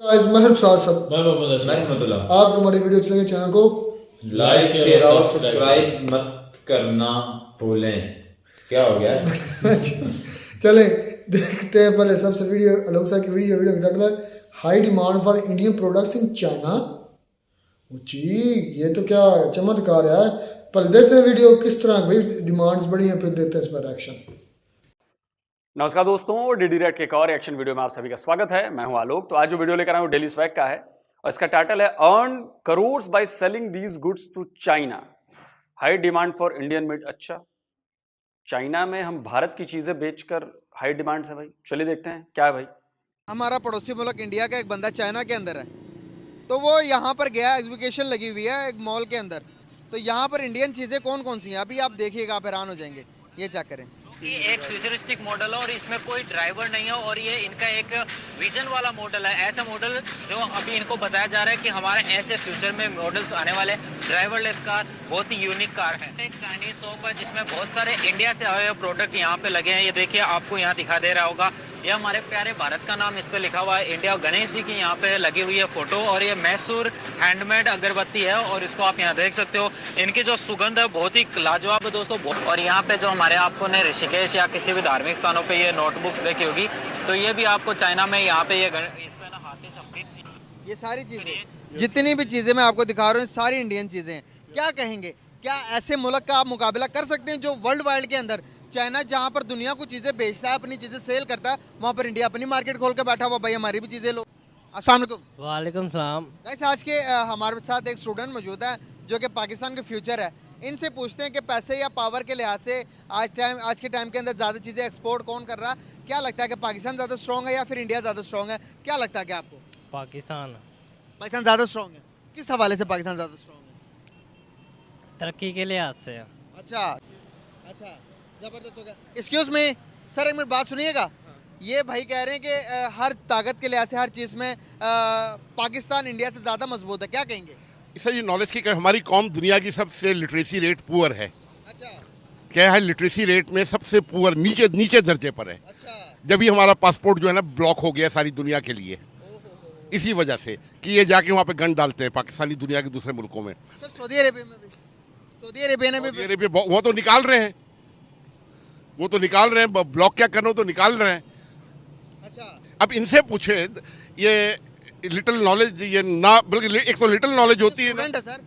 आप हमारी वीडियो चलेंगे, चैनल को लाइक शेयर और सब्सक्राइब मत करना भूलें। क्या हो गया है? चले देखते हैं पहले सबसे वीडियो अलोक्सा की वीडियो टाइटल है high demand for Indian products in China. जी ये तो क्या चमत्कार है। पहले देखते हैं वीडियो किस तरह भाई डिमांड्स बढ़ी हैं, फिर देखते हैं इस पर एक्शन। नमस्कार दोस्तों, डीडी रेड के एक और एक्शन वीडियो में आप सभी का स्वागत है। मैं हूं आलोक। तो आज जो वीडियो लेकर आया हूं डेली स्वैग का है और इसका टाइटल है earn crores by selling these goods to China, high demand for Indian made. अच्छा, चाइना में हम भारत की चीजें बेचकर हाई डिमांड है भाई। चलिए देखते हैं क्या है भाई। हमारा पड़ोसी मुल्क इंडिया का एक बंदा चाइना के अंदर है, तो वो यहाँ पर गया, एग्जीबिशन लगी हुई है एक मॉल के अंदर। तो यहाँ पर इंडियन चीज़ें कौन कौन सी हैं अभी आप देखिएगा, आप हैरान हो जाएंगे। ये चेक करें, ये एक फ्यूचरिस्टिक मॉडल है और इसमें कोई ड्राइवर नहीं है और ये इनका एक विजन वाला मॉडल है। ऐसा मॉडल जो अभी इनको बताया जा रहा है कि हमारे ऐसे फ्यूचर में मॉडल्स आने वाले ड्राइवरलेस कार, बहुत ही यूनिक कार है। एक चाइनीज शॉप है जिसमें बहुत सारे इंडिया से आए हुए प्रोडक्ट यहाँ पे लगे हैं। ये देखिए, आपको यहाँ दिखा दे रहा होगा, ये हमारे प्यारे भारत का नाम इस पे लिखा हुआ है इंडिया। गणेश जी की यहाँ पे लगी हुई है फोटो और ये मैसूर हैंडमेड अगरबत्ती है और इसको आप यहाँ देख सकते हो। इनकी जो सुगंध है बहुत ही लाजवाब है दोस्तों। और यहाँ पे जो हमारे आपको ने ऋषिकेश या किसी भी धार्मिक स्थानों पे ये नोटबुक्स देखी होगी, तो ये भी आपको चाइना में यहाँ पे ये इस पे ना हाथी चप्पी, ये सारी चीज़ें जितनी भी चीज़ें मैं आपको दिखा रहा हूँ सारी इंडियन चीज़ें हैं। क्या कहेंगे, क्या ऐसे मुल्क का आप मुकाबला कर सकते हैं जो वर्ल्ड वाइड के अंदर चाइना जहाँ पर दुनिया को चीज़ें बेचता है, अपनी चीज़ें सेल करता है, वहाँ पर इंडिया अपनी मार्केट खोल के बैठा हुआ, भाई हमारी भी चीज़ें लो। अस्सलाम वालेकुम। वालेकुम सलाम। गाइस आज के हमारे साथ एक स्टूडेंट मौजूद है जो कि पाकिस्तान के फ्यूचर है। इनसे पूछते हैं कि पैसे या पावर के लिहाज से आज के टाइम के अंदर ज़्यादा चीज़ें एक्सपोर्ट कौन कर रहा है। क्या लगता है कि पाकिस्तान ज़्यादा स्ट्रॉन्ग है या फिर इंडिया ज़्यादा स्ट्रॉन्ग है? क्या लगता है कि आपको? पाकिस्तान ज़्यादा स्ट्रॉन्ग है। किस हवाले से पाकिस्तान ज़्यादा स्ट्रॉन्ग है? तरक्की के लिहाज से। अच्छा, ज़बरदस्त हो गया। एक्सक्यूज़ मी सर, एक मिनट बात सुनिएगा। ये भाई कह रहे हैं कि हर ताकत के लिहाज से हर चीज़ में पाकिस्तान इंडिया से ज़्यादा मजबूत है। क्या कहेंगे? इससे ये नॉलेज की हमारी कौम दुनिया की सबसे लिटरेसी रेट पुअर है। अच्छा क्या है, लिटरेसी रेट में सबसे पुअर नीचे दर्जे पर है। अच्छा, जब ही हमारा पासपोर्ट जो है ना ब्लॉक हो गया सारी दुनिया के लिए, इसी वजह से कि ये जाके वहाँ पे गन डालते हैं पाकिस्तानी दुनिया के दूसरे मुल्कों में। सर सऊदी अरेबिया में भी, सऊदी अरेबिया ने भी वो तो निकाल रहे हैं, ब्लॉक क्या करना, तो निकाल रहे हैं। अच्छा, अब इनसे पूछे, ये लिटिल नॉलेज, ये ना बल्कि एक तो लिटिल नॉलेज होती है ना। स्टूडेंट है सर,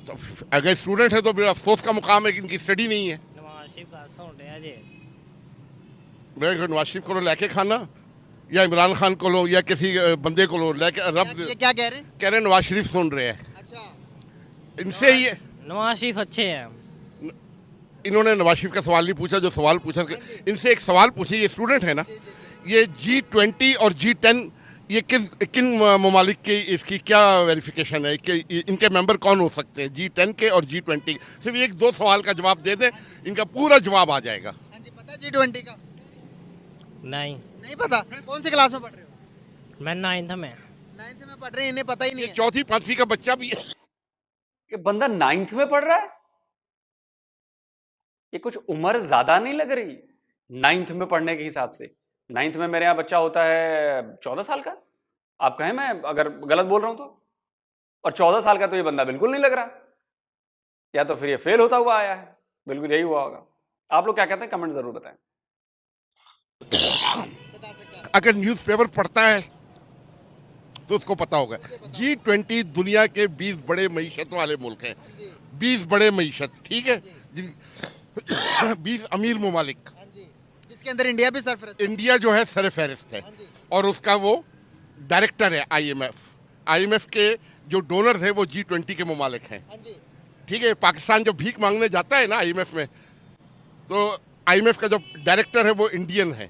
तो अगर स्टूडेंट है तो फिर अफसोस का मुकाम है कि इनकी स्टडी नहीं है। नवाज शरीफ का साउंड है जी। मैं नवाज शरीफ को लेके खाना या इमरान खान को लो या किसी बंदे को लो लेके रब ये क्या कह रहे हैं? कह रहे हैं नवाज शरीफ सुन रहे हैं। अच्छा, इनसे ये नवाज शरीफ अच्छे हैं। इन्होंने नवाज शरीफ का सवाल नहीं पूछा, जो सवाल पूछा इनसे एक सवाल पूछे, ये स्टूडेंट है ना, ये G20 और G10 ये किन ममालिक की इसकी क्या वेरिफिकेशन है कि इनके मेंबर कौन हो सकते हैं G10 के और G20? सिर्फ एक दो सवाल का जवाब दे दें, इनका पूरा जवाब आ जाएगा। हाँ जी, पता है G20 का? नहीं पता। कौन सी क्लास में पढ़ रहे हो? मैं 9th में। 9th में पढ़ रहे हैं, इन्हें पता ही नहीं है। चौथी पांचवी का बच्चा भी है। ये बंदा 9th में पढ़ रहा है, ये कुछ उम्र ज्यादा नहीं लग रही 9th में पढ़ने के हिसाब से? 9th में मेरे यहाँ बच्चा होता है 14 साल का। आप कहें मैं अगर गलत बोल रहा हूं तो? और 14 साल का तो ये बंदा बिल्कुल नहीं लग रहा, या तो फिर ये फेल होता हुआ आया है। बिल्कुल यही हुआ होगा। आप लोग क्या कहते हैं, कमेंट जरूर बताएं। अगर न्यूज़पेपर पढ़ता है तो उसको पता होगा। G20 दुनिया के 20 बड़े मईशत वाले मुल्क हैं। 20 बड़े मईशत, ठीक है, 20 अमीर ममालिक, जिसके अंदर इंडिया भी सरफहरिस्त। इंडिया जो है सरफहरिस्त है और उसका वो डायरेक्टर है IMF के जो डोनर्स है वो G20 के ममालिक हैं। ठीक है, पाकिस्तान जब भीख मांगने जाता है ना IMF में, तो IMF का जो डायरेक्टर है वो इंडियन है।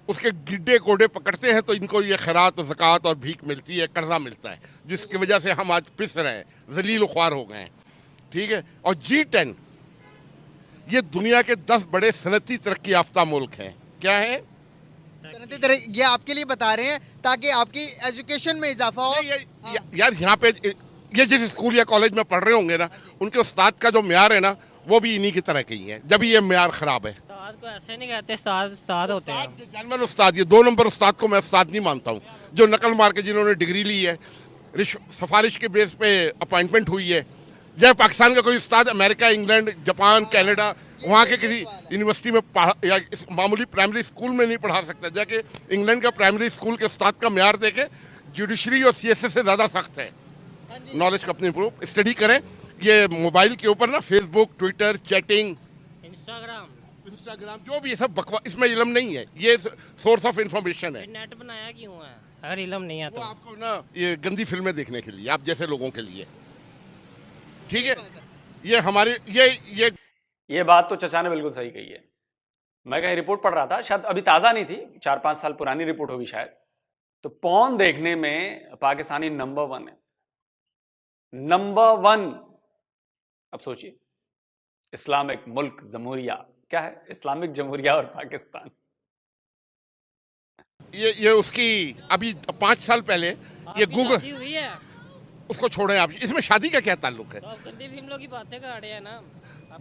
उसके गिड्डे कोडे पकड़ते हैं तो इनको ये खैरात और ज़कात और भीख मिलती है, कर्जा मिलता है, जिसकी वजह से हम आज पिस रहे हैं, जलील ख्वार हो गए हैं। ठीक है, और G10 ये दुनिया के 10 बड़े सनती तरक्की याफ्ता मुल्क हैं। क्या है? सनती तरक्की, ये आपके लिए बता रहे हैं ताकि आपकी एजुकेशन में इजाफा हो। यार यहाँ पे ये जिस स्कूल या कॉलेज में पढ़ रहे होंगे ना, उनके उस्ताद का जो म्यार है ना, वो भी इन्हीं की तरह की है। जब ये म्यार ख़राब है, उस्ताद को ऐसे नहीं कहते, उस्ताद उस्ताद होते हैं। उस्ताद, जानवर उस्ताद, ये 2 नंबर उस्ताद को मैं उस्ताद नहीं मानता हूँ। जो नकल मार के जिन्होंने डिग्री ली है, सिफारिश के बेस पे अपॉइंटमेंट हुई है। जब पाकिस्तान का कोई उस्ताद अमेरिका, इंग्लैंड, जापान, कनाडा, वहाँ के किसी यूनिवर्सिटी में या मामूली प्राइमरी स्कूल में नहीं पढ़ा सकता। जाके इंग्लैंड का प्राइमरी स्कूल के उस्ताद का म्यार देखे जुडिशरी और CSS से ज़्यादा सख्त है। नॉलेज का अपनी इम्प्रूव स्टडी करें। ये मोबाइल के ऊपर ना फेसबुक, ट्विटर, चैटिंग, इंस्टाग्राम जो भी ये सब बकवास, इसमें इल्म नहीं है। ये सोर्स ऑफ इंफॉर्मेशन है। नेट बनाया क्यों है अगर इल्म नहीं है वो तो? आपको ना ये गंदी फिल्में देखने के लिए, आप जैसे लोगों के लिए, ठीक है। ये हमारे ये बात तो चचा ने बिल्कुल सही कही है। मैं कहीं रिपोर्ट पढ़ रहा था, शायद अभी ताज़ा नहीं थी, 4-5 साल पुरानी रिपोर्ट होगी शायद। तो पॉर्न देखने में पाकिस्तानी नंबर 1 है, नंबर 1। अब सोचिए, इस्लामिक मुल्क जमहूरिया, क्या है इस्लामिक जमहूरिया और पाकिस्तान। ये उसकी अभी 5 साल पहले ये गूगल, शादी हुई है उसको छोड़ें आप, इसमें शादी का क्या ताल्लुक है? तो आप गंदी फिल्मों की बातें कर रहे हैं ना।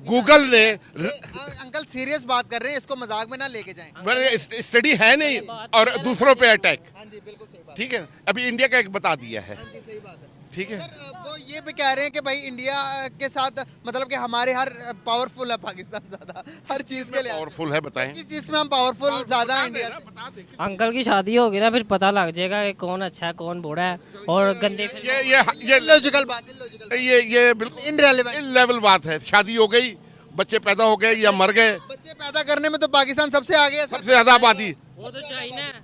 गूगल ने अंकल सीरियस बात कर रहे हैं, इसको मजाक में ना लेके जाएं। मैंने स्टडी है नहीं और दूसरों पे अटैक, हाँ जी बिल्कुल सही बात। ठीक है। अभी इंडिया का एक बता दिया है, हाँ जी सही बात है। ठीक है। सर वो ये भी कह रहे हैं कि भाई इंडिया के साथ मतलब कि हमारे हर पावरफुल है पाकिस्तान ज्यादा, हर चीज के लिए पावरफुल है, बताएं किस चीज में हम पावरफुल ज्यादा है इंडिया से? बता दें। अंकल की शादी होगी ना, फिर पता लग जाएगा कि कौन अच्छा है कौन बुरा है। और गंदी ये लॉजिकल बात है, लॉजिकल ये बिल्कुल इनरेलेवेंट लेवल बात है। शादी हो गई, बच्चे पैदा हो गए या मर गए, बच्चे पैदा करने में तो पाकिस्तान सबसे आगे है। सबसे ज्यादा आबादी। वो तो चाइना है।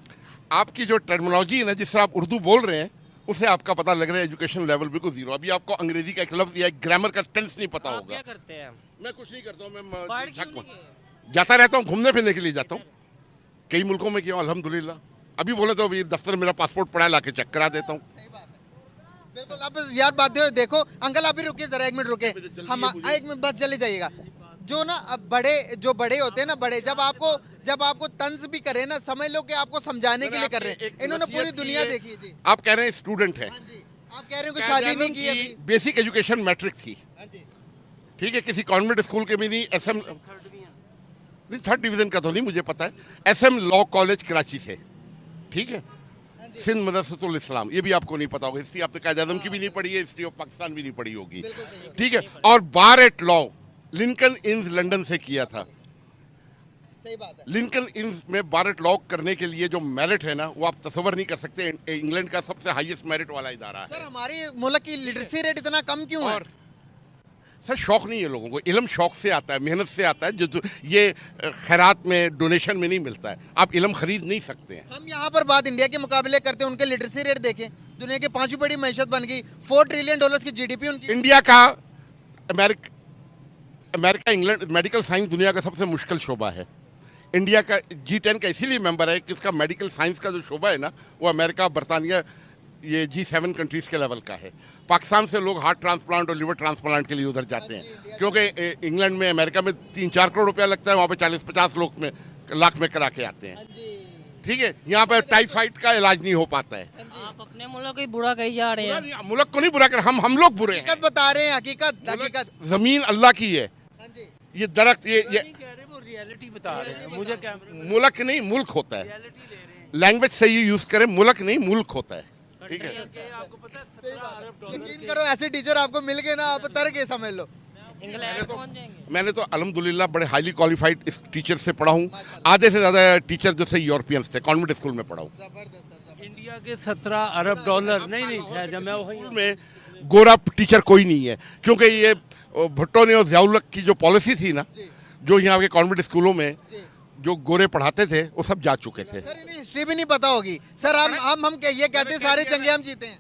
आपकी जो टर्मिनोलॉजी है ना, जिससे आप उर्दू बोल रहे हैं, उससे आपका पता लग रहा है एजुकेशन लेवल बिल्कुल जीरो। अभी आपको अंग्रेजी का एक लफ्ज या ग्रामर का टेंस नहीं पता आप होगा। क्या करते हैं? मैं कुछ नहीं करता हूँ, पढ़ मैं क्यों नहीं गए? जाता रहता हूँ, घूमने फिरने के लिए जाता हूँ। कई मुल्कों में किया अल्हम्दुलिल्लाह। अभी बोले तो अभी दफ्तर मेरा पासपोर्ट पड़ा है, लाके चेक करा देता हूँ। बिल्कुल। अब यार बात देखो अंकल, आप भी रुकिए जरा, 1 मिनट रुके। हम 1 मिनट बस चले जाइएगा। जो ना अब जो बड़े होते हैं ना, बड़े जब आपको तंज भी करे ना, समझ लो कि आपको समझाने के लिए कर रहे हैं। इन्होंने पूरी दुनिया देखी है जी। आप कह रहे हैं स्टूडेंट है, हाँ जी, आप कह रहे हो कि शादी नहीं की अभी। बेसिक एजुकेशन मैट्रिक थी, हाँ जी। ठीक है। किसी कॉन्वेंट स्कूल के भी नहीं, नहीं 3rd डिवीजन का तो नहीं मुझे पता है। SM लॉ कॉलेज कराची से, ठीक है। सिंध मदरसतुल इस्लाम, ये भी आपको नहीं पता होगा। हिस्ट्री आपने कायद आज़म की भी नहीं पढ़ी है, हिस्ट्री ऑफ पाकिस्तान भी नहीं पढ़ी होगी, ठीक है। और बार एट लॉ लिंकन इन्स लंदन से किया था। सही बात है। लिंकन इन्स में बार एट लॉ करने के लिए जो मेरिट है ना, वो आप तस्वर नहीं कर सकते। इंग्लैंड का सबसे हाईएस्ट मेरिट वाला इदारा है। सर हमारे मुल्क की लिटरेसी रेट इतना कम क्यों है? और सर शौक नहीं है लोगों को, इल्म शौक से आता है, मेहनत से आता है। जो ये खैरात में, डोनेशन में नहीं मिलता है। आप इल्म खरीद नहीं सकते हैं। हम यहाँ पर बात इंडिया के मुकाबले करते हैं, उनके लिटरेसी रेट देखें, दुनिया की 5वीं बड़ी मैशत बन गई, $4 ट्रिलियन की GDP उनकी। इंडिया का अमेरिका इंग्लैंड मेडिकल साइंस दुनिया का सबसे मुश्किल शोबा है। इंडिया का G10 का इसीलिए मेंबर है कि इसका मेडिकल साइंस का जो शोबा है ना, वो अमेरिका, बरतानिया, ये G7 कंट्रीज़ के लेवल का है। पाकिस्तान से लोग हार्ट ट्रांसप्लांट और लिवर ट्रांसप्लांट के लिए उधर जाते हैं, क्योंकि इंग्लैंड में, अमेरिका में 3-4 करोड़ रुपया लगता है, वहाँ पे 40-50 लाख में करा के आते हैं, ठीक है। यहाँ पे टाइफाइड का इलाज नहीं हो पाता है। आप अपने मुल्क को ही बुरा कही जा रहे हैं। मुल्क को नहीं बुरा कर, हम लोग बुरे हैं। हकीकत बता रहे हैं, हकीकत। जमीन अल्लाह की है, ये दरख्त, ये रियलिटी बता रहे हैं मुझे। क्या मुल्क नहीं मुल्क होता है। लैंग्वेज सही यूज करें, मुल्क नहीं मुल्क होता है, ठीक है। आपको पता है 17 अरब डॉलर यकीन करो ऐसे टीचर आपको मिल गए ना, आप तर के समझ लो। इंग्लैंड पहुंच जाएंगे। मैंने तो अल्हम्दुलिल्लाह बड़े हाईली क्वालिफाइड इस टीचर से पढ़ा हूँ। आधे से ज़्यादा टीचर जो से यूरोपियंस थे, कॉन्वेंट स्कूल में पढ़ा हूँ। इंडिया के 17 अरब डॉलर नहीं है। जब मैं वही स्कूल में गोरा टीचर कोई नहीं है, क्योंकि ये भुट्टो ने और ज़ियाउल की जो पॉलिसी थी ना, जो यहाँ के कॉन्वेंट स्कूलों में जो गोरे पढ़ाते थे, वो सब जा चुके थे। सर इन्हें हिस्ट्री भी नहीं पता होगी। सर हम ये कहते हैं सारे जंगे हम जीते हैं।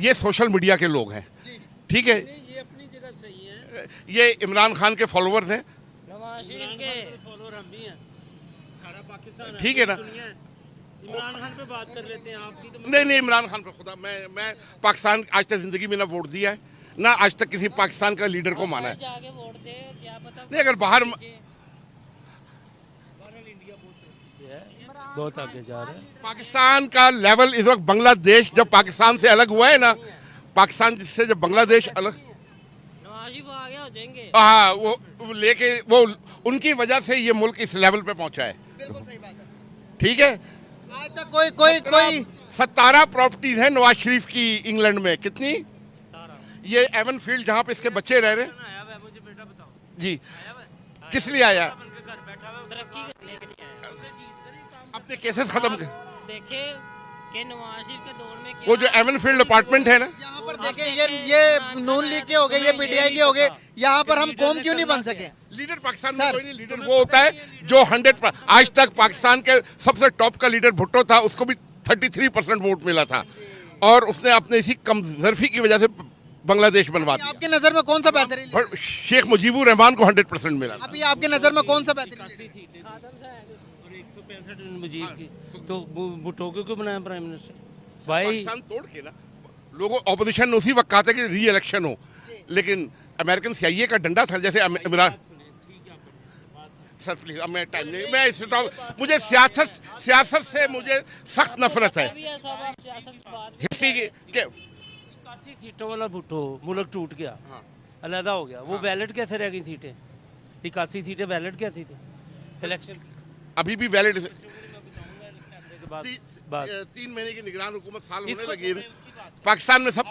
ये सोशल मीडिया के लोग हैं, ठीक है। ये अपनी जगह सही है। ये इमरान खान के फॉलोअर्स हैं, नवाज शरीफ के फॉलोअर हम भी हैं। सारा पाकिस्तान ठीक है ना। इमरान खान पे बात कर लेते हैं आपकी तो। नहीं इमरान खान पे खुदा, मैं पाकिस्तान आज तक जिंदगी में ना वोट दिया है, ना आज तक किसी पाकिस्तान का लीडर को माना है। जाके वोट दे, क्या पता। नहीं, अगर बाहर बहुत आगे जा रहे हैं। पाकिस्तान का लेवल इस वक्त, बांग्लादेश जब पाकिस्तान से अलग हुआ है ना, पाकिस्तान जिससे जब बांग्लादेश अलग, नवाज शरीफ आगे हो जाएंगे। हाँ, वो लेके उनकी वजह से ये मुल्क इस लेवल पे पहुंचा है। बिल्कुल सही बात है। ठीक है, आज तक कोई 17 प्रॉपर्टीज है नवाज शरीफ की इंग्लैंड में। कितनी? ये एवन फील्ड जहाँ पे इसके बच्चे रह रहे हैं। मुझे बेटा बताओ जी, किस लिए आया? तरक्की करने के लिए आया। अपने केसेस खत्म कर। देखे कि नवाज शरीफ के दौर में क्या वो जो एवन फील्ड अपार्टमेंट है ना, यहाँ पर देखें ये नून लीग के हो गए, ये पीटीआई के हो गए, यहाँ पर हम कौम क्यों नहीं बन सके? लीडर पाकिस्तान में कोई नहीं। लीडर वो होता है जो 100 आज तक पाकिस्तान के सबसे टॉप का लीडर भुट्टो था, उसको भी 33% वोट मिला था और उसने अपने इसी कमजोरी की वजह से बांग्लादेश बनवा दिया। आपकी नजर में कौन सा बेहतरीन? और शेख मुजीबुर रहमान को 100% मिला था। अभी आपकी नजर में कौन सा बेहतरीन? और 165 मुजीब की, तो भुट्टो को क्यों बनाया प्राइम मिनिस्टर भाई? पाकिस्तान तोड़ के ना, लोगों ऑपोजिशन ने उसी वक्त कहा था कि री इलेक्शन हो, लेकिन अमेरिकन CIA का डंडा था। जैसे इमरान सर प्लीज, अब मैं टाइम नहीं, मैं मुझे सियासत से मुझे सख्त नफरत है। हिस्ट्री के 81 सीटों वाला भुट्टो मुल्क टूट गया, अलहदा हो गया। वो वैलिड कैसे रह गई सीटें? 81 सीटें वैलिड कैसी थी सिलेक्शन? अभी भी वैलिड। के बाद 3 महीने की निगरान हुकूमत साल होने लगी है पाकिस्तान में। सब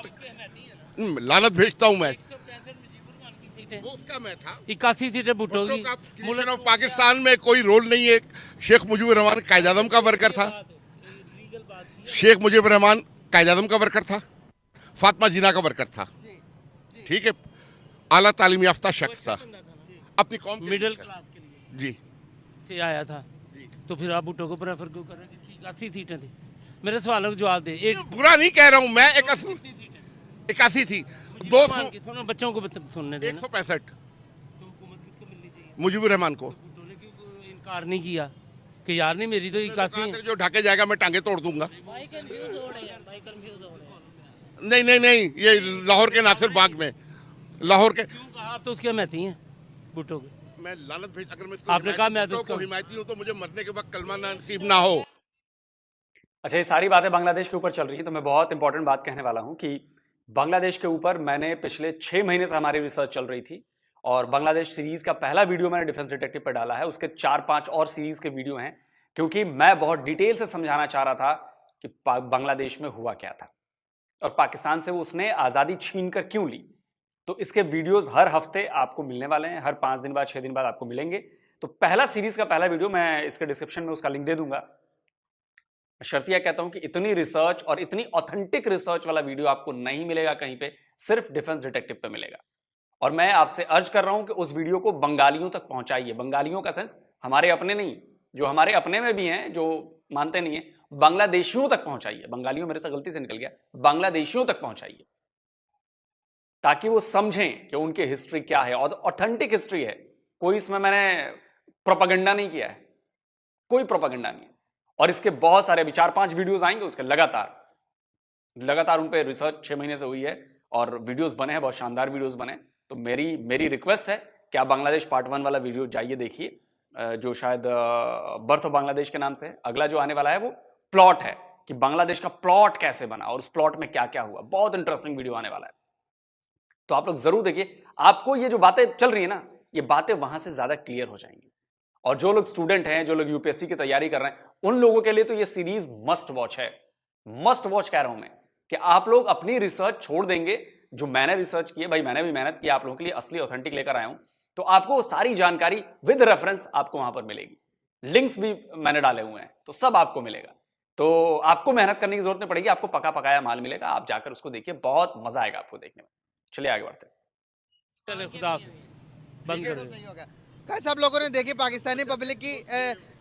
लानत भेजता हूँ मैं, वो उसका मैं था। 81 सीटें भुट्टो की। मुल्क ऑफ पाकिस्तान में कोई रोल नहीं है। शेख मुजीबुर रहमान कायद आज़म का वर्कर था। शेख मुजीबुर रहमान कायद आज़म का वर्कर था, फातिमा जिन्ना का वर्कर था। ठीक है, आला तालीम याफ्ता शख्स था, अपनी कौम के मिडिल लिए। क्लास के लिए जी से आया था, तो फिर आप भुट्टो को प्रेफर क्यों कर रहे हैं जिसकी 81 सीटें थी? मेरे सवालों का जवाब दे। एक बुरा नहीं कह रहा हूँ मैं, 81 थी, 200 सुनो, बच्चों को सुनने देना। 165 तो हुकूमत किसको मिलनी चाहिए? मुजीबुर रहमान को। भुट्टो ने क्यों इनकार नहीं किया कि यार नहीं मेरी तो 81 जो ढाके जाएगा मैं टांगे तोड़ दूंगा। भाई कंफ्यूज हो रहे हैं, भाई कंफ्यूज हो रहे हैं। नहीं, ये लाहौर के नासिर बाग में, लाहौर के। क्यों कहा? तो उसके महती हैं भुट्टो के। मैं लानत भेज, अगर मैं इसको आपने कहा मैं तो को उसका हिमायती हूँ तो मुझे मरने के वक्त कलमा नसीब ना हो। अच्छा, ये सारी बातें बांग्लादेश के ऊपर चल रही है, तो मैं बहुत इंपॉर्टेंट बात कहने वाला हूं कि बांग्लादेश के ऊपर मैंने पिछले 6 महीने से हमारी रिसर्च चल रही थी और बांग्लादेश सीरीज का पहला वीडियो मैंने डिफेंस डिटेक्टिव पर डाला है। उसके 4-5 और सीरीज के वीडियो हैं, क्योंकि मैं बहुत डिटेल से समझाना चाह रहा था कि बांग्लादेश में हुआ क्या था और पाकिस्तान से उसने आज़ादी छीन कर क्यों ली। तो इसके वीडियोस हर हफ्ते आपको मिलने वाले हैं, हर 5 दिन बाद 6 दिन बाद आपको मिलेंगे। तो पहला सीरीज का पहला वीडियो मैं इसके डिस्क्रिप्शन में उसका लिंक दे दूंगा। शर्तिया कहता हूं कि इतनी रिसर्च और इतनी ऑथेंटिक रिसर्च वाला वीडियो आपको नहीं मिलेगा कहीं पे, सिर्फ डिफेंस डिटेक्टिव पे मिलेगा। और मैं आपसे अर्ज कर रहा हूं कि उस वीडियो को बंगालियों तक पहुंचाइए। बंगालियों का सेंस हमारे अपने नहीं, जो हमारे अपने में भी हैं जो मानते नहीं है, बांग्लादेशियों तक पहुंचाइए। बंगालियों मेरे से गलती से निकल गया, बांग्लादेशियों तक पहुंचाइए ताकि वो समझें कि उनकी हिस्ट्री क्या है और ऑथेंटिक हिस्ट्री है। कोई इसमें मैंने प्रोपेगेंडा नहीं किया है, कोई प्रोपेगेंडा नहीं है। और इसके बहुत सारे अभी 4-5 वीडियोस आएंगे उसके लगातार उन पे रिसर्च 6 महीने से हुई है और वीडियोस बने हैं, बहुत शानदार वीडियोस बने। तो मेरी रिक्वेस्ट है कि आप बांग्लादेश पार्ट 1 वाला वीडियो जाइए देखिए, जो शायद बर्थ ऑफ बांग्लादेश के नाम से है। अगला जो आने वाला है वो प्लॉट है कि बांग्लादेश का प्लॉट कैसे बना और उस प्लॉट में क्या क्या हुआ। बहुत इंटरेस्टिंग वीडियो आने वाला है, तो आप लोग जरूर देखिए। आपको ये जो बातें चल रही है ना, ये बातें वहां से ज्यादा क्लियर हो जाएंगी। और जो लोग स्टूडेंट हैं, जो लोग यूपीएससी की तैयारी कर रहे हैं, उन लोगों के लिए तो ये सीरीज मस्ट वॉच है। मस्ट वॉच कह रहा हूं मैं कि आप लोग अपनी रिसर्च छोड़ देंगे। जो मैंने रिसर्च की है, भाई मैंने भी मेहनत की, आप लोगों के लिए असली ऑथेंटिक लेकर आया हूं, तो आपको सारी जानकारी विद रेफरेंस आपको वहां पर मिलेगी। लिंक्स भी मैंने डाले हुए हैं, तो सब आपको मिलेगा। तो आपको मेहनत करने की जरूरत नहीं पड़ेगी, आपको पका पकाया माल मिलेगा। आप जाकर उसको देखिए, बहुत मजा आएगा आपको देखने में। चलिए आगे बढ़ते हैं। चले खुदा बंद कर सही होगा। कैसे आप लोगों ने देखी पाकिस्तानी पब्लिक की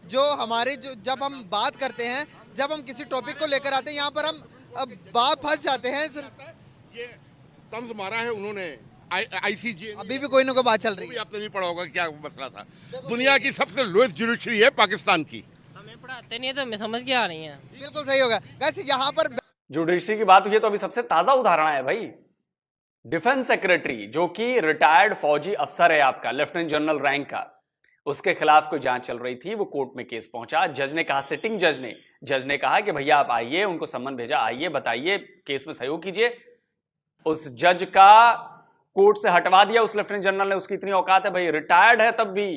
जो हमारी जब हम बात करते हैं, जब हम किसी टॉपिक को लेकर आते हैं, यहाँ पर हम बात फंस जाते हैं। ये तंज मारा है उन्होंने ICJ। अभी भी कोई ना कोई बात चल रही है। आपने नहीं पढ़ा होगा क्या मसला था। दुनिया की सबसे लोएस्ट जुडिशरी है पाकिस्तान की। हमें पढ़ाते नहीं है तो हमें समझ के आ रही है। बिल्कुल सही होगा। कैसे यहाँ पर जुडिशरी की बात हुई है तो अभी सबसे ताजा उदाहरण है भाई, डिफेंस सेक्रेटरी जो कि रिटायर्ड फौजी अफसर है आपका, लेफ्टिनेंट जनरल रैंक का, उसके खिलाफ कोई जांच चल रही थी। वो कोर्ट में केस पहुंचा, जज ने कहा, सिटिंग जज ने कहा कि भैया आप आइए, उनको सम्मन भेजा, आइए बताइए, केस में सहयोग कीजिए। उस जज का कोर्ट से हटवा दिया उस लेफ्टिनेंट जनरल ने। उसकी इतनी औकात है भाई, रिटायर्ड है तब भी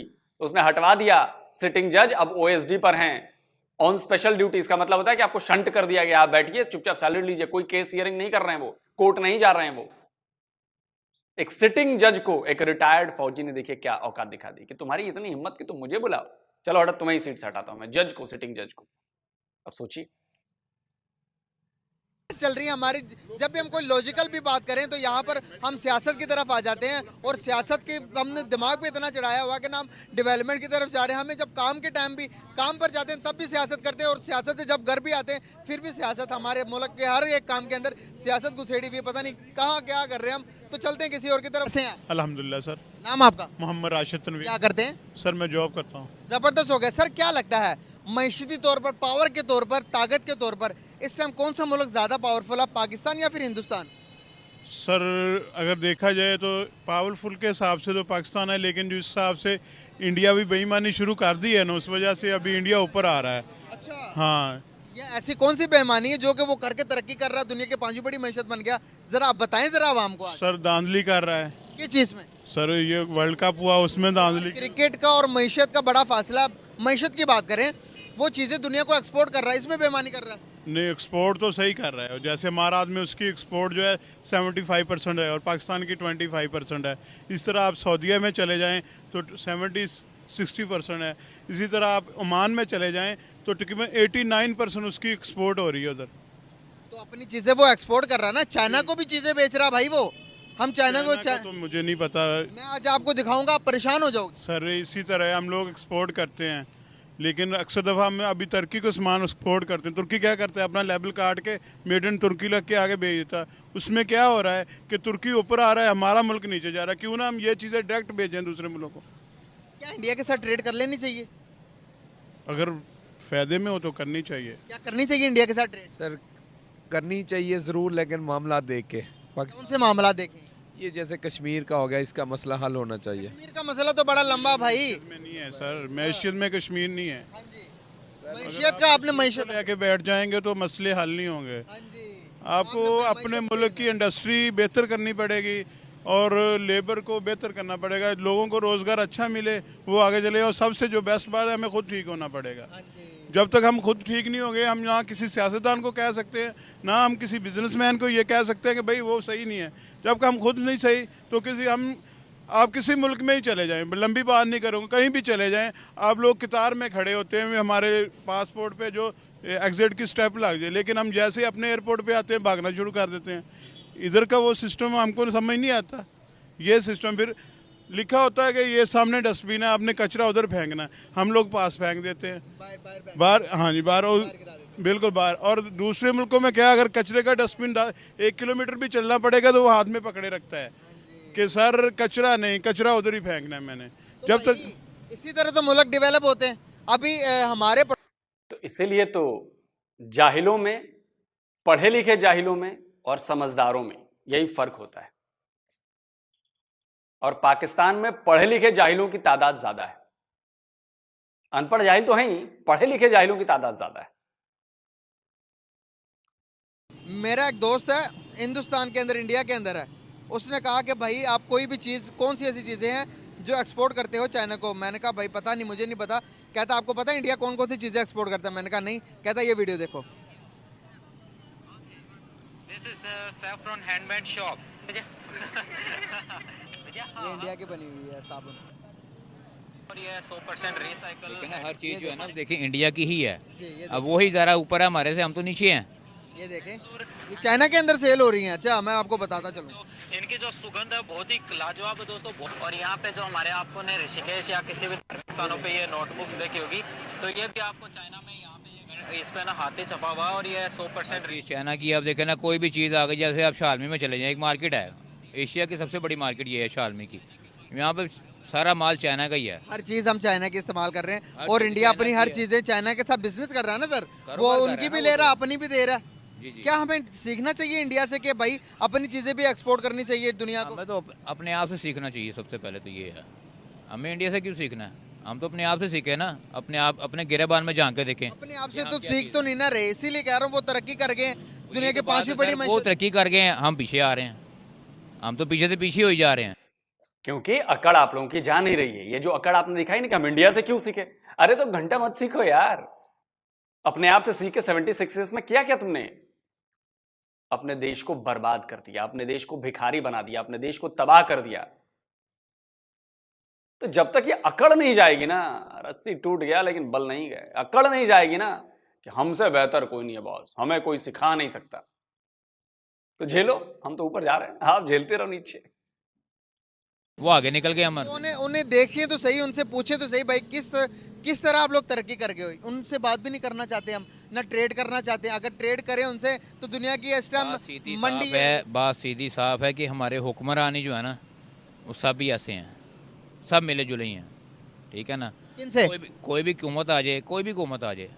उसने हटवा दिया सिटिंग जज, अब ओएसडी पर हैं ऑन स्पेशल ड्यूटी। इसका मतलब होता है कि आपको शंट कर दिया गया, आप बैठिए चुपचाप सैलरी लीजिए, कोई केस हियरिंग नहीं कर रहे हैं, वो कोर्ट नहीं जा रहे हैं। वो एक सिटिंग जज को एक रिटायर्ड फौजी ने देखिए क्या औकात दिखा दी कि तुम्हारी इतनी हिम्मत कि तुम मुझे बुलाओ, चलो हटा तुम्हें ही सीट से हटाता हूं मैं, जज को, सिटिंग जज को। अब सोचिए चल रही है हमारी। जब भी हम कोई लॉजिकल भी बात करें तो यहाँ पर हम सियासत की तरफ आ जाते हैं, और सियासत के हमने दिमाग पे इतना चढ़ाया हुआ कि ना हम डेवलपमेंट की तरफ जा रहे हैं। हमें जब काम के टाइम भी काम पर जाते हैं तब भी सियासत करते हैं, और सियासत से जब घर भी आते हैं फिर भी सियासत। हमारे मुल्क के हर एक काम के अंदर सियासत घुसेड़ी हुई है, पता नहीं कहाँ क्या कर रहे हैं हम। तो चलते हैं किसी और की तरफ से। अल्हम्दुलिल्लाह सर। नाम आपका? मोहम्मद राशिद तनवीर। क्या करते हैं सर? मैं जॉब करता हूँ। जबरदस्त हो गया सर। क्या लगता है मईशती तौर पर, पावर के तौर पर, ताकत के तौर पर इस टाइम कौन सा मुल्क ज्यादा पावरफुल है, पाकिस्तान या फिर हिंदुस्तान? सर अगर देखा जाए तो पावरफुल के हिसाब से तो पाकिस्तान है, लेकिन जिस हिसाब से इंडिया भी बेईमानी शुरू कर दी है ना, उस वजह से अभी इंडिया ऊपर आ रहा है। अच्छा, हाँ। ये ऐसी कौन सी बेईमानी है जो कि वो करके तरक्की कर रहा है, दुनिया की 5वीं बड़ी मैशत बन गया? जरा आप बताएं जरा आवाम को। सर धांधली कर रहा है। किस चीज में? सर ये वर्ल्ड कप हुआ उसमें धांधली। क्रिकेट का और मैशत का बड़ा फासला। मैशत की बात करें, वो चीजें दुनिया को एक्सपोर्ट कर रहा है, इसमें बेईमानी कर रहा है। नहीं, एक्सपोर्ट तो सही कर रहा है। जैसे हमारा आदमी, उसकी एक्सपोर्ट जो है 75% है और पाकिस्तान की 25% है। इस तरह आप सऊदीया में चले जाएं तो 60% है। इसी तरह आप ओमान में चले जाएं तो तकरीबन 89% उसकी एक्सपोर्ट हो रही है उधर। तो अपनी चीजें वो एक्सपोर्ट कर रहा है ना, चाइना को भी चीजें बेच रहा भाई वो। हम चाइना को तो मुझे नहीं पता। मैं आज आपको दिखाऊंगा, आप परेशान हो जाओगे। सर इसी तरह हम लोग एक्सपोर्ट करते हैं, लेकिन अक्सर दफ़ा हम अभी तुर्की को सामान एक्सपोर्ट करते हैं। तुर्की क्या करता है, अपना लेबल काट के मेड इन तुर्की लग के आगे भेज देता है। उसमें क्या हो रहा है कि तुर्की ऊपर आ रहा है, हमारा मुल्क नीचे जा रहा है। क्यों ना हम ये चीज़ें डायरेक्ट भेजें दूसरे मुल्कों को? क्या इंडिया के साथ ट्रेड कर लेनी चाहिए? अगर फ़ायदे में हो तो करनी चाहिए। क्या करनी चाहिए इंडिया के साथ ट्रेड? सर करनी चाहिए ज़रूर, लेकिन मामला देख के। कौन से मामला देखें? ये जैसे कश्मीर का हो गया, इसका मसला हल होना चाहिए। कश्मीर का मसला तो बड़ा लंबा भाई। में नहीं है सर, मैशियत में कश्मीर नहीं है। मैशियत का आपने मैशियत लेके बैठ जाएंगे तो मसले हल नहीं होंगे। आपको अपने मुल्क की इंडस्ट्री बेहतर करनी पड़ेगी और लेबर को बेहतर करना पड़ेगा, लोगों को रोज़गार अच्छा मिले, वो आगे चले। और सबसे जो बेस्ट बात है, हमें खुद ठीक होना पड़ेगा। जब तक हम खुद ठीक नहीं होंगे, हम ना किसी सियासतदान को कह सकते हैं, ना हम किसी बिजनेसमैन को ये कह सकते हैं कि भाई वो सही नहीं है। जब हम खुद नहीं सही तो आप किसी मुल्क में ही चले जाएं, लंबी बात नहीं करूँगा, कहीं भी चले जाएं, आप लोग कतार में खड़े होते हैं हमारे पासपोर्ट पे जो एग्जिट की स्टेप लग जाए, लेकिन हम जैसे ही अपने एयरपोर्ट पे आते हैं भागना शुरू कर देते हैं। इधर का वो सिस्टम हमको समझ नहीं आता। ये सिस्टम फिर लिखा होता है कि ये सामने डस्टबिन है, आपने कचरा उधर फेंकना है, हम लोग पास फेंक देते हैं बाहर। हाँ जी, बाहर, और बिल्कुल बाहर। और दूसरे मुल्कों में क्या, अगर कचरे का डस्टबिन 1 किलोमीटर भी चलना पड़ेगा तो वो हाथ में पकड़े रखता है कि सर कचरा नहीं, कचरा उधर ही फेंकना है मैंने। जब तक इसी तरह तो मुल्क डेवलप होते हैं। अभी हमारे तो इसीलिए तो जाहिलों में, पढ़े लिखे जाहिलों में और समझदारों में यही फर्क होता है। और पाकिस्तान में पढ़े लिखे जाहिलों की तादाद ज्यादा है। अनपढ़ जाहिल तो हैं ही, पढ़े लिखे जाहिलों की तादाद ज्यादा है। मेरा एक दोस्त है हिंदुस्तान के अंदर, इंडिया के अंदर है। उसने कहा कि भाई आप कोई भी चीज़, कौन सी ऐसी चीज़ें हैं जो एक्सपोर्ट करते हो चाइना को? मैंने कहा भाई पता नहीं, मुझे नहीं पता। कहता आपको पता है इंडिया कौन कौन सी चीज़ें एक्सपोर्ट करता है? मैंने कहा नहीं। कहता ये वीडियो देखो। This is saffron handmade shop. ये इंडिया की बनी हुई है साबुन, और ये 100% रिसाइकल है। हर चीज़ जो है ना, देखिए इंडिया की ही है। ये अब वही ज़रा ऊपर है हमारे से, हम तो नीचे हैं। ये देखें, ये चाइना के अंदर सेल हो रही हैं। अच्छा, मैं आपको बताता चलूँ, इनकी जो सुगंध है बहुत ही लाजवाब है दोस्तों। और यहाँ पे जो हमारे आपको ने ऋषिकेश या किसी भी धार्मिक स्थानों पे ये नोटबुक्स देखी होगी, तो ये भी आपको चाइना में यहाँ पे इस पे ना हाथी छपा हुआ है और ये 100% चाइना की आप देखें ना, कोई भी चीज़ आ गई, जैसे आप शालमी में चले जाएं, एक मार्केट है, एशिया की सबसे बड़ी मार्केट ये है शालमी की। यहाँ पे सारा माल चाइना का ही है। हर चीज़ हम चाइना की इस्तेमाल कर रहे हैं, और इंडिया अपनी हर चीज़ें चाइना के साथ बिजनेस कर रहा है ना सर। वो उनकी भी ले रहा, अपनी भी दे रहा है। क्या हमें सीखना चाहिए इंडिया से कि भाई अपनी चीज़ें भी एक्सपोर्ट करनी चाहिए दुनिया को? हमें तो अपने आप से सीखना चाहिए। सबसे पहले तो ये है, हमें इंडिया से क्यों सीखना है? हम तो अपने आप से सीखे ना, अपने आप, अपने गिरेबान में झांक के देखें। अपने आप से तो सीख तो नहीं ना रहे, इसीलिए कह रहा हूँ वो तरक्की कर गए, दुनिया के 5वीं बड़ी वो तरक्की कर गए हैं, हम पीछे आ रहे हैं। हम तो पीछे से पीछे हो ही जा रहे हैं। क्योंकि अकड़ आप लोगों की जा नहीं रही है। ये जो अकड़ आपने दिखाई ना कि हम इंडिया से क्यों सीखे, अरे तो घंटा मत सीखो यार, अपने आप से सीखे। 76 ईयर्स में किया क्या तुमने? अपने देश को बर्बाद कर दिया, अपने देश को भिखारी बना दिया, अपने देश को तबाह कर दिया। तो जब तक ये अकड़ नहीं जाएगी ना, रस्सी टूट गया लेकिन बल नहीं गए, अकड़ नहीं जाएगी ना कि हमसे बेहतर कोई नहीं है बॉस, हमें कोई सिखा नहीं सकता, तो झेलो, हम तो ऊपर जा रहे हैं, आप झेलते रहो नीचे। वो आगे निकल गए अमर। उन्हें देखिए तो सही, उनसे पूछे तो सही भाई किस तरह आप लोग तरक्की कर गए हो। उनसे बात भी नहीं करना चाहते हम, ना ट्रेड करना चाहते हैं। अगर ट्रेड करें उनसे तो दुनिया की इस टाइम मंडी है। बात सीधी साफ है कि हमारे हुक्मरानी जो है ना वो सब ही ऐसे हैं, सब मिले जुले ही हैं, ठीक है ना। किनसे? कोई भी हुकूमत आ जाए, कोई भी हुकूमत आ जाए,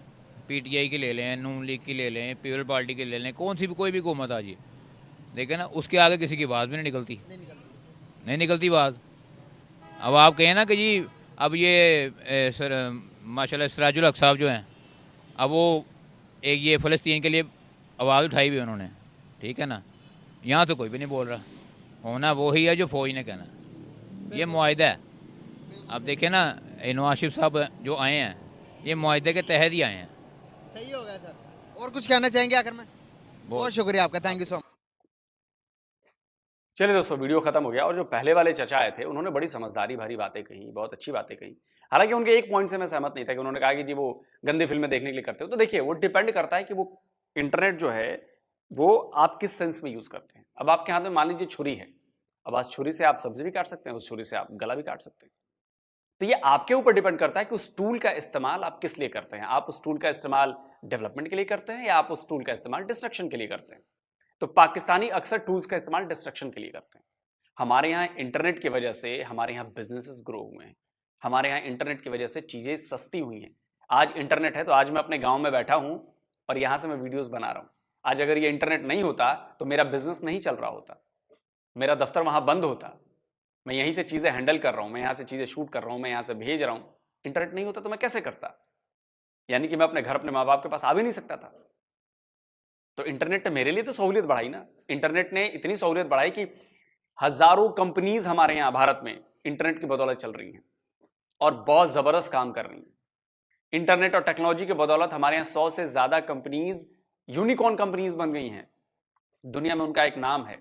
पीटीआई की ले लें, नून लीग की ले लें, पीपल पार्टी की ले लें, कौन सी भी कोई भी हुकूमत आ जाए, देखे ना उसके आगे किसी की बात भी नहीं निकलती, नहीं निकलती बात। अब आप कहें ना कि जी अब ये माशाल्लाह सिराजुल हक साहब जो हैं, अब वो एक ये फ़लस्तीन के लिए आवाज़ उठाई हुई उन्होंने, ठीक है ना। यहाँ तो कोई भी नहीं बोल रहा, होना वो ही है जो फ़ौज ने कहना, ये मुआहिदा है। अब देखें ना नवाज शरीफ साहब जो आए हैं, ये मुआहिदे के तहत ही आए हैं। सही हो गया सर। और कुछ कहना चाहेंगे आखिर में? बहुत शुक्रिया आपका, थैंक यू सो मच। चलिए दोस्तों, वीडियो खत्म हो गया। और जो पहले वाले चचा आए थे उन्होंने बड़ी समझदारी भरी बातें कही, बहुत अच्छी बातें कही। हालांकि उनके एक पॉइंट से मैं सहमत नहीं था कि उन्होंने कहा कि जी वो गंदी फिल्में देखने के लिए करते हो। तो देखिए, वो डिपेंड करता है कि वो इंटरनेट जो है वो आप किस सेंस में यूज करते हैं। अब आपके हाथ में मान लीजिए छुरी है, अब आज छुरी से आप सब्जी भी काट सकते हैं, उस छुरी से आप गला भी काट सकते हैं। तो ये आपके ऊपर डिपेंड करता है कि उस टूल का इस्तेमाल आप किस लिए करते हैं। आप उस टूल का इस्तेमाल डेवलपमेंट के लिए करते हैं या आप उस टूल का इस्तेमाल डिस्ट्रक्शन के लिए करते हैं। तो पाकिस्तानी अक्सर टूल्स का इस्तेमाल डिस्ट्रक्शन के लिए करते हैं। हमारे यहाँ इंटरनेट की वजह से हमारे यहाँ बिजनेसेस ग्रो हुए हैं, हमारे यहाँ इंटरनेट की वजह से चीजें सस्ती हुई हैं। आज इंटरनेट है तो आज मैं अपने गांव में बैठा हूं और यहां से मैं वीडियोस बना रहा हूं। आज अगर ये इंटरनेट नहीं होता तो मेरा बिजनेस नहीं चल रहा होता, मेरा दफ्तर वहां बंद होता। मैं यहीं से चीजें हैंडल कर रहा हूं, मैं यहां से चीजें शूट कर रहा हूं, मैं यहां से भेज रहा हूं। इंटरनेट नहीं होता तो मैं कैसे करता? यानी कि मैं अपने घर अपने माँ बाप के पास आ भी नहीं सकता था। तो इंटरनेट ने मेरे लिए तो सहूलियत बढ़ाई ना। इंटरनेट ने इतनी सहूलियत बढ़ाई कि हजारों कंपनीज हमारे यहां भारत में इंटरनेट की बदौलत चल रही हैं और बहुत जबरदस्त काम कर रही हैं। इंटरनेट और टेक्नोलॉजी की बदौलत हमारे यहां 100 से ज्यादा कंपनीज यूनिकॉर्न कंपनीज बन गई हैं। दुनिया में उनका एक नाम है।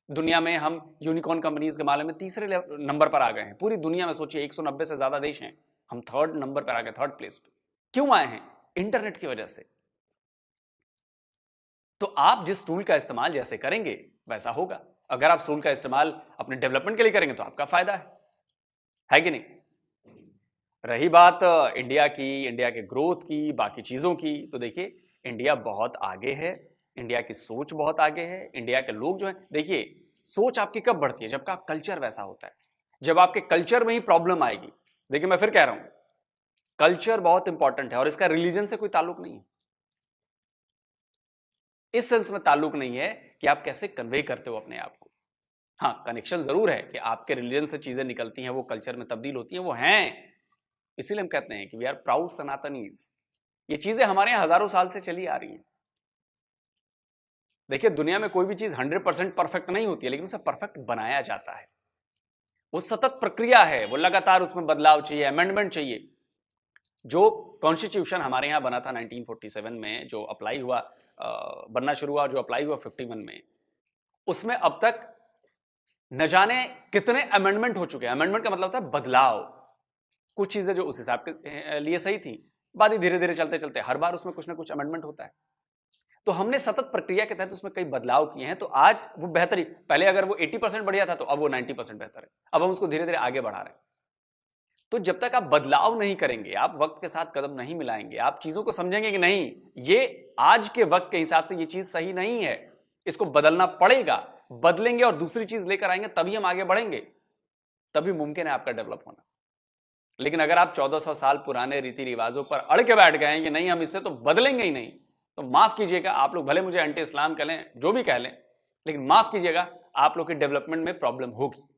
दुनिया में हम यूनिकॉर्न कंपनीज के मामले में तीसरे नंबर पर आ गए हैं। पूरी दुनिया में सोचिए 190 से ज्यादा देश हैं, हम 3rd नंबर पर आ गए, 3rd प्लेस पे। क्यों आए हैं? इंटरनेट की वजह से। तो आप जिस टूल का इस्तेमाल जैसे करेंगे वैसा होगा। अगर आप टूल का इस्तेमाल अपने डेवलपमेंट के लिए करेंगे तो आपका फायदा है कि नहीं? रही बात इंडिया की, इंडिया के ग्रोथ की, बाकी चीजों की, तो देखिए इंडिया बहुत आगे है, इंडिया की सोच बहुत आगे है। इंडिया के लोग जो है, देखिए सोच आपकी कब बढ़ती है? जब का कल्चर वैसा होता है, जब आपके कल्चर में ही प्रॉब्लम आएगी। देखिए मैं फिर कह रहा हूं, कल्चर बहुत इंपॉर्टेंट है और इसका रिलीजन से कोई ताल्लुक नहीं है। इस सेंस में ताल्लुक नहीं है कि आप कैसे कन्वे करते हो अपने आप को। हाँ, कनेक्शन जरूर है कि आपके रिलीजन से चीजें निकलती हैं, वो कल्चर में तब्दील होती हैं, वो हैं। इसीलिए हम कहते हैं कि वी आर प्राउड सनातनीज। ये चीजें हमारे यहां हजारों साल से चली आ रही हैं। देखिए दुनिया में कोई भी चीज 100% परफेक्ट नहीं होती है, लेकिन उसे परफेक्ट बनाया जाता है। वो सतत प्रक्रिया है, वो लगातार उसमें बदलाव चाहिए, अमेंडमेंट चाहिए। जो कॉन्स्टिट्यूशन हमारे यहां बना था 1947 में, जो अप्लाई हुआ, बनना शुरू हुआ, जो अप्लाई हुआ 51 में, उसमें अब तक न जाने कितने अमेंडमेंट हो चुके हैं। अमेंडमेंट का मतलब होता है बदलाव। कुछ चीजें जो उस हिसाब के लिए सही थी, बाद ही धीरे धीरे चलते चलते हर बार उसमें कुछ ना कुछ अमेंडमेंट होता है। तो हमने सतत प्रक्रिया के तहत उसमें कई बदलाव किए हैं। तो आज वो बेहतरी, पहले अगर वो 80% बढ़िया था तो अब वो 90% बेहतर है। अब हम उसको धीरे धीरे आगे बढ़ा रहे हैं। तो जब तक आप बदलाव नहीं करेंगे, आप वक्त के साथ कदम नहीं मिलाएंगे, आप चीजों को समझेंगे कि नहीं ये आज के वक्त के हिसाब से ये चीज सही नहीं है, इसको बदलना पड़ेगा, बदलेंगे और दूसरी चीज लेकर आएंगे, तभी हम आगे बढ़ेंगे, तभी मुमकिन है आपका डेवलप होना। लेकिन अगर आप 1400 साल पुराने रीति रिवाजों पर अड़ के बैठ गए हैं कि नहीं हम इससे तो बदलेंगे ही नहीं, तो माफ कीजिएगा, आप लोग भले मुझे एंटी इस्लाम कह लें, जो भी कह लें, लेकिन माफ कीजिएगा, आप लोग के डेवलपमेंट में प्रॉब्लम होगी।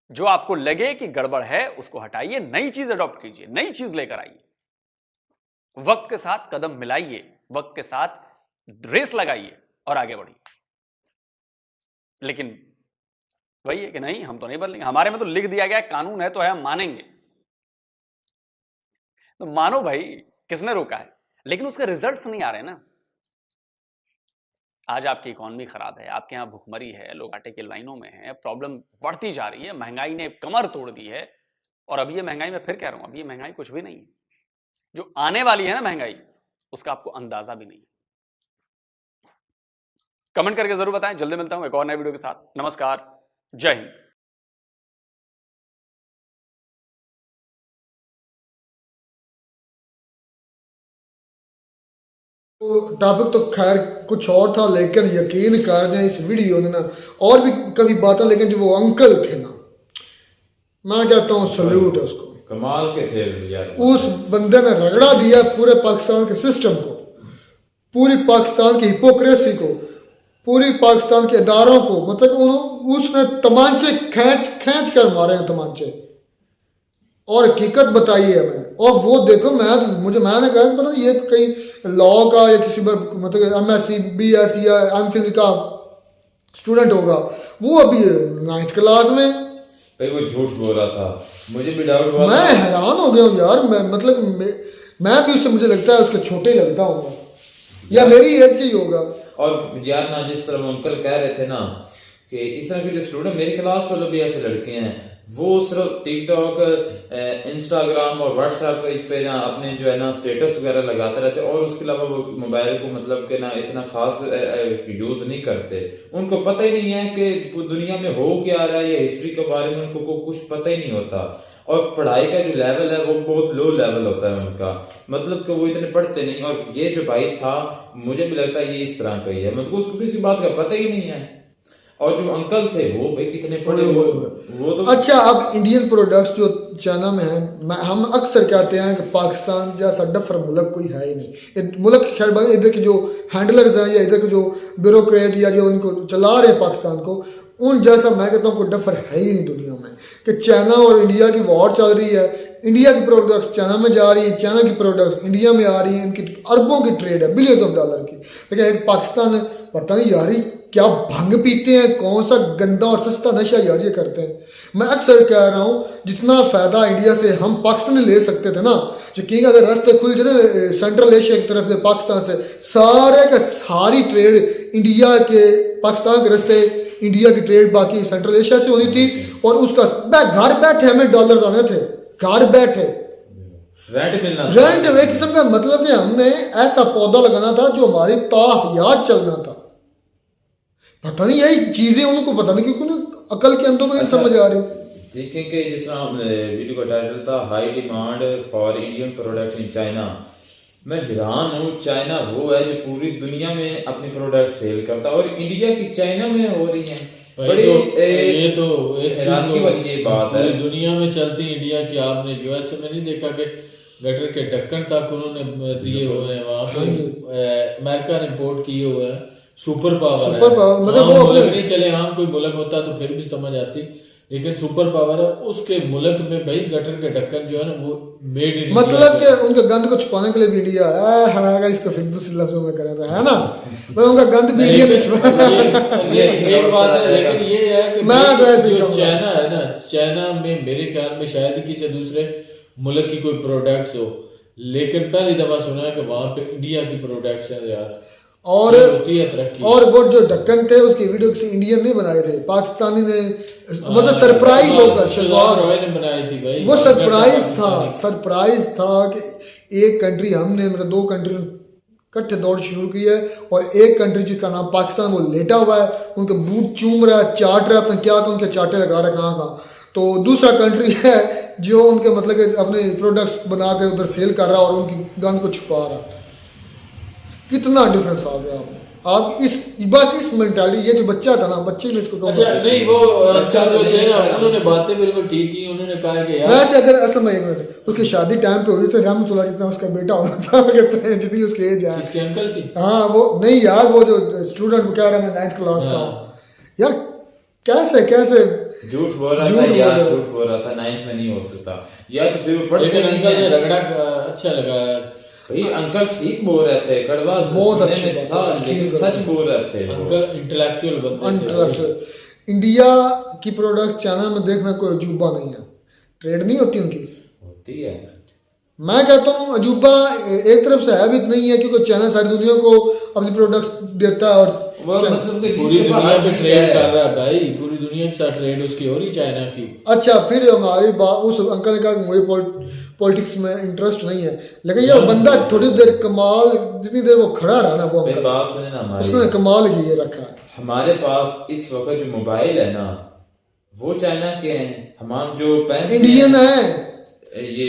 जो आपको लगे कि गड़बड़ है उसको हटाइए, नई चीज अडॉप्ट कीजिए, नई चीज लेकर आइए, वक्त के साथ कदम मिलाइए, वक्त के साथ रेस लगाइए और आगे बढ़िए। लेकिन वही है कि नहीं हम तो नहीं बदलेंगे, हमारे में तो लिख दिया गया कानून है तो है, हम मानेंगे। तो मानो भाई, किसने रोका है? लेकिन उसके रिजल्ट्स नहीं आ रहे ना। आज आपकी इकोनॉमी खराब है, आपके यहाँ भुखमरी है, लोग आटे की लाइनों में हैं, प्रॉब्लम बढ़ती जा रही है, महंगाई ने कमर तोड़ दी है। और अभी ये महंगाई, मैं फिर कह रहा हूं, अभी ये महंगाई कुछ भी नहीं है, जो आने वाली है ना महंगाई, उसका आपको अंदाजा भी नहीं है। कमेंट करके जरूर बताएं। जल्दी मिलता हूं एक और नए वीडियो के साथ। नमस्कार, जय हिंद। टॉपिक तो खैर कुछ और था, लेकिन यकीन कर दें इस वीडियो ने ना और भी कभी बातें, लेकिन जो वो अंकल थे ना, मैं कहता हूँ सल्यूट है उसको, कमाल के थे यार। उस बंदे ने रगड़ा दिया पूरे पाकिस्तान के सिस्टम को, पूरी पाकिस्तान की हिपोक्रेसी को, पूरी पाकिस्तान के इदारों को। मतलब उसने तमांचे खींच कर मारे हैं तमांचे, और हकीकत बताई है हमें। और वो देखो, मैंने कहा पता नहीं ये कहीं लॉ का या किसी मतलब MSc BS या MPhil का स्टूडेंट होगा, वो अभी 9th क्लास में। भाई वो झूठ बोल रहा था, मुझे भी डाउट हुआ। मैं हैरान हो गया हूँ यार। मैं भी उससे, मुझे लगता है उसके छोटे ही लगता होगा या मेरी एज के ही होगा। और यार ना, जिस तरह अंकल कह रहे थे ना कि इस तरह के जो स्टूडेंट, मेरी क्लास वाले भी ऐसे लड़के हैं, वो सिर्फ टिकटॉक, इंस्टाग्राम और व्हाट्सएप पे ना अपने जो है ना स्टेटस वगैरह लगाते रहते, और उसके अलावा वो मोबाइल को मतलब कि ना इतना खास यूज़ नहीं करते। उनको पता ही नहीं है कि दुनिया में हो क्या रहा है या हिस्ट्री के बारे में उनको कुछ पता ही नहीं होता। और पढ़ाई का जो लेवल है वो बहुत लो लेवल होता है उनका, मतलब कि वो इतने पढ़ते नहीं। और ये जो भाई था, मुझे भी लगता है ये इस तरह का ही है, मतलब उसको किसी बात का पता ही नहीं है। और जो अंकल थे वो भाई कितने पढ़े, वो तो अच्छा। अब इंडियन प्रोडक्ट्स जो चाइना में है, हम अक्सर कहते हैं कि पाकिस्तान जैसा डफर मुल्क कोई है ही नहीं। मुल्क खैर इधर के जो हैंडलर्स हैं या इधर के जो ब्यूरोक्रेट या जो इनको चला रहे हैं पाकिस्तान को, उन जैसा मैं कहता हूँ कोई डफर है ही नहीं दुनिया में। कि चाइना और इंडिया की वॉर चल रही है, इंडिया की प्रोडक्ट्स चाइना में जा रही है, चाइना की प्रोडक्ट्स इंडिया में आ रही हैं, इनकी अरबों की ट्रेड है, बिलियंस ऑफ डॉलर की। लेकिन एक पाकिस्तान है, पता नहीं यार क्या भंग पीते हैं, कौन सा गंदा और सस्ता नशा यार ये करते हैं। मैं अक्सर कह रहा हूँ जितना फ़ायदा इंडिया से हम पाकिस्तान ले सकते थे ना, यकीन अगर रास्ते खुल जाए सेंट्रल एशिया की तरफ से, पाकिस्तान से सारे का सारी ट्रेड इंडिया के, पाकिस्तान के रास्ते इंडिया की ट्रेड बाकी सेंट्रल एशिया से होनी थी। और उसका घर बैठे हमें डॉलर आने थे, घर बैठे रेंट मिलना, रेंट एक किस्म का। मतलब कि हमने ऐसा पौधा लगाना था जो हमारी ताहयात चलना था। पता नहीं यही चीजें उनको पता नहीं, क्योंकि अकल के अंदर को नहीं समझ आ रही। देखें कि जिस तरह वीडियो का टाइटल था, high demand for Indian product in China. मैं हैरान हूँ, चाइना वो है जो पूरी दुनिया में अपनी प्रोडक्ट सेल करता है, और इंडिया की चाइना में हो रही है बड़ी हैरानगी वाली ये बात है। दुनिया में चलती इंडिया की, आपने US में नहीं देखा कि गटर के ढक्कन तक उन्होंने दिए हुए हैं, वहाँ पे अमेरिका ने इम्पोर्ट किए हुए हैं। सुपर पावर मतलब वो मुल्क नहीं चले, हम कोई मुल्क होता तो फिर भी समझ आती, लेकिन सुपर पावर है उसके मुल्क में भाई गटर के ढक्कन जो है ना वो मेड इन, मतलब कि उनके गंद को छुपाने के लिए भी इंडिया है। अगर इसको फिर दूसरे लफ्जों में करें तो है ना, मतलब उनका गंद भी इंडिया में एक बात है। लेकिन ये है कि जो चाइना है ना, चाइना में मेरे ख्याल में शायद किसी दूसरे मुल्क की कोई प्रोडक्ट्स हो, लेकिन पहली दफा सुना है कि वहाँ पे इंडिया की प्रोडक्ट्स हैं यार। और वो जो ढक्कन थे उसकी वीडियो किसी इंडियन ने बनाए थे, पाकिस्तानी ने, मतलब सरप्राइज होकर शहजाद रॉय ने बनाई थी भाई। वो सरप्राइज था कि एक कंट्री, हमने मतलब 2 कंट्री इकट्ठे दौड़ शुरू की है, और एक कंट्री जिसका नाम पाकिस्तान, वो लेटा हुआ है, उनके बूट चूम रहा है, चाट रहा है अपने, क्या उनके चाटे लगा रहा है कहाँ। तो दूसरा कंट्री है जो उनके मतलब कि अपने प्रोडक्ट्स बना के उधर सेल कर रहा है और उनकी गंद को छुपा रहा है। कितना डिफरेंस आ गया आप इस मेंटालिटी। ये जो बच्चा था ना, बच्चे में इसको अच्छा नहीं, वो अच्छा जो है ना, उन्होंने बातें बिल्कुल ठीक की। उन्होंने कहा कि यार वैसे अगर असल में एक मिनट उसकी शादी टाइम पे हुई तो रहमतुल्लाह जितना उसका बेटा होना था, जितनी उसकी एज है। इसके अंकल की? हाँ वो नहीं यार, वो जो स्टूडेंट कह रहा है मैं 9th क्लास का यार, कैसे झूठ बोल रहा था यार, झूठ बोल रहा था। 9th में नहीं हो सकता या तो फिर पढ़ते नहीं। अंकल ने रगड़ा अच्छा लगा भाई, अंकल ठीक बोल रहे थे, कड़वा बहुत अच्छे लेकिन सच बोल रहे थे। अंकल इंटेलेक्चुअल बनते थे। इंडिया की प्रोडक्ट्स चाइना में देखना कोई अजूबा नहीं है, ट्रेड नहीं होती उनकी। होती है। मैं कहता हूँ अजूबा एक तरफ से है भी नहीं है, क्योंकि चाइना सारी दुनिया को अपनी प्रोडक्ट्स देता है और मतलब कि पूरी दुनिया से ट्रेड कर रहा है भाई, पूरी दुनिया के साथ ट्रेड उसकी हो रही चाइना की। अच्छा, फिर हमारी बात उस अंकल ने कहा कि मुझे पॉलिटिक्स में इंटरेस्ट नहीं है, लेकिन ये बंदा थोड़ी देर कमाल, जितनी देर वो खड़ा रहा ना वो अंकल, बात सुने ना हमारी, उसने कमाल ये रखा है। हमारे पास इस वक्त जो मोबाइल है ना वो चाइना के हैं, हम जो पहनते इंडियन है, ये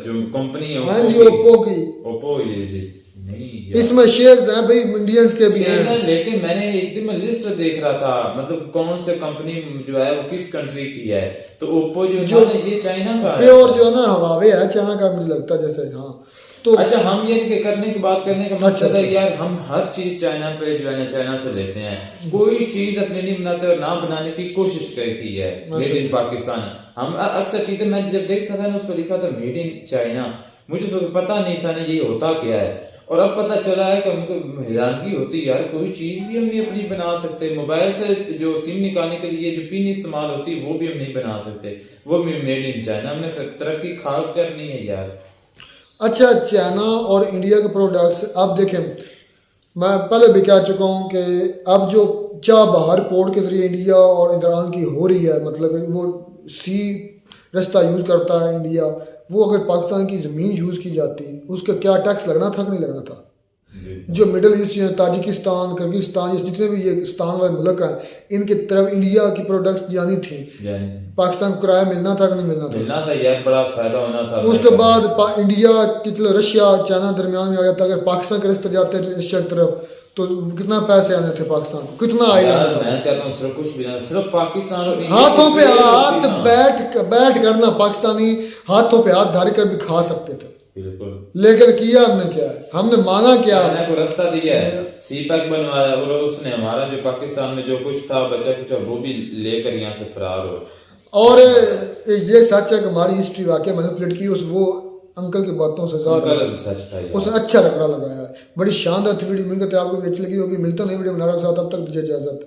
जो कंपनी है हाँ जी ओप्पो की, ओप्पो ये नहीं इसमें शेयर्स हैं भाई इंडियंस के भी हैं। लेकिन मैंने एक दिन में लिस्ट देख रहा था, मतलब कौन से कंपनी जो है वो किस कंट्री की है, तो ओप्पो जो है ये चाइना का प्योर जो है ना हवावे है चाइना का, मुझे लगता है जैसे। हाँ तो अच्छा, हम ये करने की बात करने का मकसद है यार, हम हर चीज चाइना पे जो है ना चाइना से लेते हैं, कोई चीज अपने नहीं बनाते और ना बनाने की कोशिश की है मेड इन पाकिस्तान। हम अक्सर चीजें मैं जब देखता था ना उस पर लिखा था मेड इन चाइना, मुझे तो पता नहीं था ना ये होता क्या है, और अब पता चला है कि हमको हैरानगी होती है यार, कोई चीज भी हम नहीं अपनी बना सकते। मोबाइल से जो सिम निकालने के लिए जो पिन इस्तेमाल होती है वो भी हम नहीं बना सकते, वो भी मेड इन चाइना। हमने तरक्की खाक करनी है यार। अच्छा, चाइना और इंडिया के प्रोडक्ट्स अब देखें, मैं पहले भी कह चुका हूँ कि अब जो चाह बाहर पोर्ट के जरिए इंडिया और ईरान की हो रही है, मतलब वो सी रास्ता यूज़ करता है इंडिया, वो अगर पाकिस्तान की ज़मीन यूज़ की जाती उसका क्या टैक्स लगना था कि नहीं लगना था। जो मिडल ईस्ट या ताजिकिस्तान, किर्गिस्तान, जितने भी ये स्थान वाले मुल्क हैं इनकी तरफ इंडिया की प्रोडक्ट्स जानी थी, पाकिस्तान को किराया मिलना था कि नहीं मिलना था यार, बड़ा फायदा होना था। उसके बाद इंडिया की चलो रशिया चाइना दरमियान में आ जाता, अगर पाकिस्तान के रास्ते जाते एशिया की तरफ तो कितना पैसे आने थे पाकिस्तान को, कितना आया था। मैं कहता हूँ सिर्फ कुछ भी ना, सिर्फ पाकिस्तान और हाथों पे हाथ बैठ करना, पाकिस्तानी हाथों पे हाथ धार कर भी खा सकते थे, लेकिन किया हमने क्या, हमने माना क्या, चाइना को रास्ता दिया है, सी पैक बनवाया और उसने हमारा जो पाकिस्तान में जो कुछ था बचा कुछ वो भी लेकर यहाँ से फरार हो। और ये सच है कि हमारी हिस्ट्री वाकई मैनिपुलेट की उस वो अंकल की बातों से ज़्यादा उसने अच्छा रगड़ा लगाया है। बड़ी शानदार थी वीडियो, मिलकर आपको भी अच्छी लगी होगी। मिलता नहीं वीडियो बना रहा, तब तक दीजिए इजाजत।